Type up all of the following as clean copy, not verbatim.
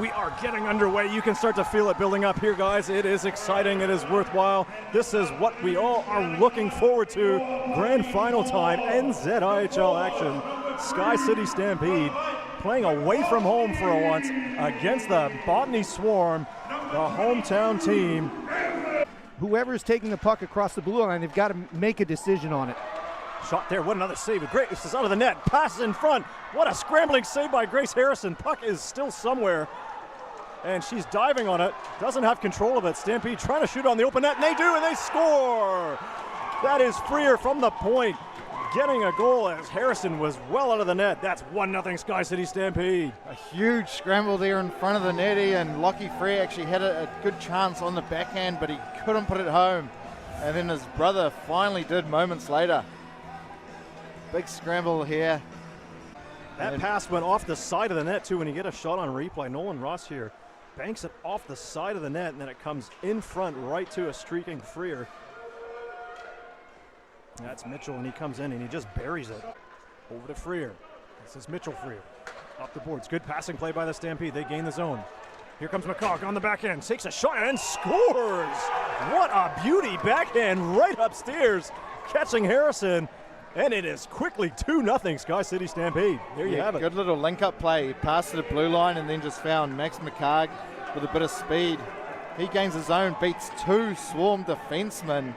We are getting underway. You can start to feel it building up here, guys. It is exciting. It is worthwhile. This is what we all are looking forward to. Grand final time, NZIHL action. SkyCity Stampede playing away from home for once against the Botany Swarm, the hometown team. Whoever's taking the puck across the blue line, they've got to make a decision on it. Shot there, what another save. Great, this is out of the net. Passes in front. What a scrambling save by Grace Harrison. Puck is still somewhere, and she's diving on it. Doesn't have control of it. Stampede trying to shoot on the open net, and they do, and they score! That is Freer from the point, getting a goal as Harrison was well out of the net. That's 1-0 SkyCity Stampede. A huge scramble there in front of the netty, and Lockie Freer actually had a good chance on the backhand, but he couldn't put it home. And then his brother finally did moments later. Big scramble here. That pass went off the side of the net too when you get a shot on replay. Nolan Ross here banks it off the side of the net, and then it comes in front right to a streaking Freer. That's Mitchell, and he comes in and he just buries it. Over to Freer. This is Mitchell Freer. Up the boards. Good passing play by the Stampede. They gain the zone. Here comes McCock on the backhand. Takes a shot and scores! What a beauty backhand right upstairs, catching Harrison. And it is quickly 2-0 SkyCity Stampede. There you have it. Good little link-up play. He passed to the blue line and then just found Max McCarg with a bit of speed. He gains his own, beats two Swarm defensemen,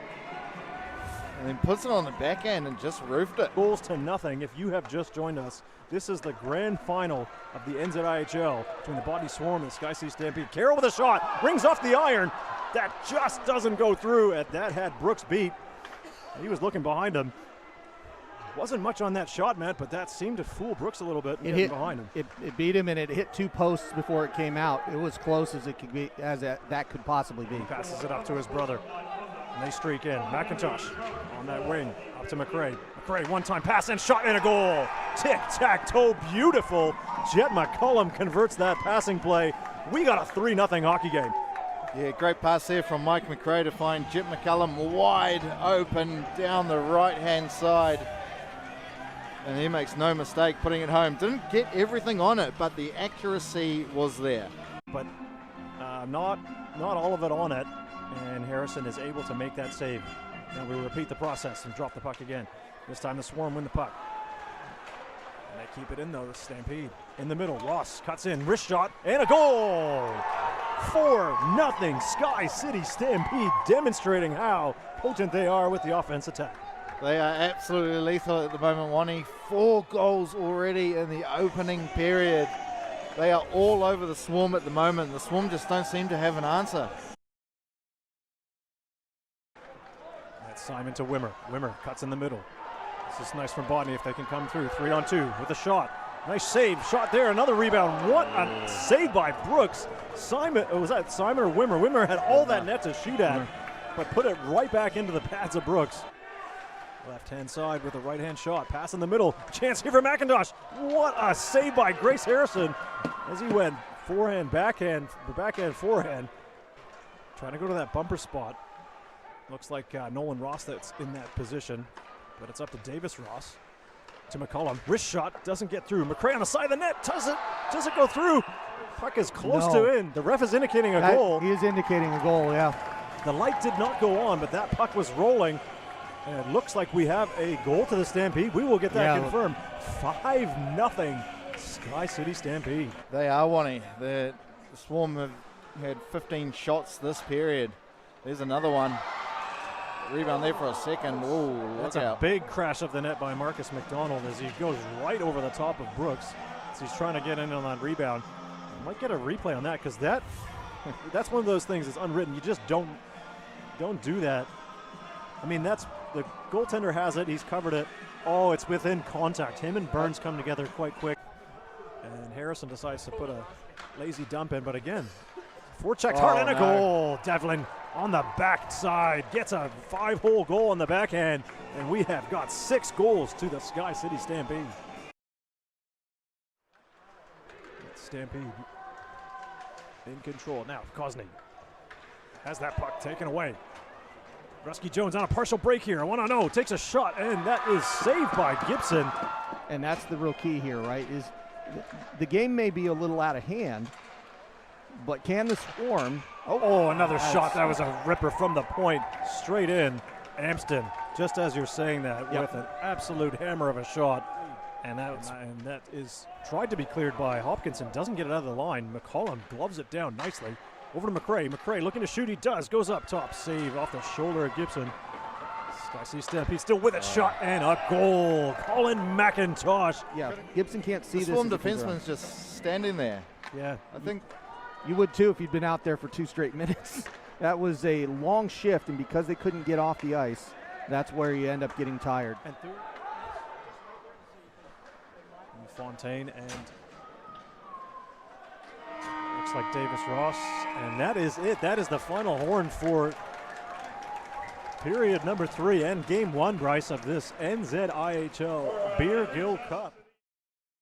and then puts it on the backhand and just roofed it. Goals to nothing. If you have just joined us, this is the grand final of the NZIHL between the Botany Swarm and the SkyCity Stampede. Carroll with a shot, rings off the iron. That just doesn't go through, and that had Brooks beat. He was looking behind him. Wasn't much on that shot, Matt, but that seemed to fool Brooks a little bit and get behind him. It beat him, and it hit two posts before it came out. It was close as it could be, as that could possibly be. He passes it up to his brother, and they streak in. McIntosh on that wing, up to McRae. McRae, one-time pass and shot and a goal. Tic-tac-toe, beautiful. Jet McCullum converts that passing play. We got a 3-0 hockey game. Yeah, great pass there from Mike McRae to find Jet McCullum wide open down the right-hand side. And he makes no mistake putting it home. Didn't get everything on it, but the accuracy was there. But not all of it on it, and Harrison is able to make that save. Now we repeat the process and drop the puck again. This time the Swarm win the puck. And they keep it in though, the Stampede. In the middle, Ross cuts in, wrist shot, and a goal! 4-0 SkyCity Stampede, demonstrating how potent they are with the offense attack. They are absolutely lethal at the moment, Wani. 4 goals already in the opening period. They are all over the Swarm at the moment. The Swarm just don't seem to have an answer. That's Simon to Wimmer. Wimmer cuts in the middle. This is nice from Botany if they can come through. 3-on-2 with a shot. Nice save. Shot there. Another rebound. What a save by Brooks. Simon, was that Simon or Wimmer? Wimmer had all that net to shoot at, but put it right back into the pads of Brooks. Left-hand side with a right-hand shot. Pass in the middle. Chance here for McIntosh. What a save by Grace Harrison as he went forehand, backhand, forehand. Trying to go to that bumper spot. Looks like Nolan Ross that's in that position, but it's up to Davis Ross. To McCullum. Wrist shot. Doesn't get through. McRae on the side of the net. Does it go through? Puck is close to in. The ref is indicating a goal. He is indicating a goal, yeah. The light did not go on, but that puck was rolling. And it looks like we have a goal to the Stampede. We will get that confirmed. 5-0 SkyCity Stampede. They are, Wani. The Swarm have had 15 shots this period. There's another one. Rebound there for a second. Ooh, that's a big crash of the net by Marcus McDonald as he goes right over the top of Brooks. So he's trying to get in on that rebound. Might get a replay on that because that's one of those things that's unwritten. You just don't do that. I mean, that's the goaltender has it. He's covered it. Oh, it's within contact. Him and Burns come together quite quick. And Harrison decides to put a lazy dump in. But again, forechecked hard and a goal. Devlin on the back side gets a 5-hole goal on the backhand. And we have got 6 goals to the SkyCity Stampede. Stampede in control. Now, Cosney has that puck taken away. Rusky Jones on a partial break here. 1-0, takes a shot, and that is saved by Gibson. And that's the real key here, right? Is the game may be a little out of hand, But can the Swarm? Oh, another shot. That was a ripper from the point, straight in. Amston, just as you're saying that, with an absolute hammer of a shot. And that is tried to be cleared by Hopkinson. Doesn't get it out of the line. McCollum gloves it down nicely. Over to McRae. McRae looking to shoot. He does. Goes up top. Save off the shoulder of Gibson. SkyCity Stampede still with it. Shot and a goal. Colin McIntosh. Yeah, Gibson can't see The this. Swarm defenseman's just standing there. Yeah. I think You would too if you'd been out there for 2 straight minutes. That was a long shift, and because they couldn't get off the ice, that's where you end up getting tired. And through Fontaine, and looks like Davis Ross, and that is it. That is the final horn for period number 3 and game 1, Bryce, of this NZIHL Beer Gill Cup.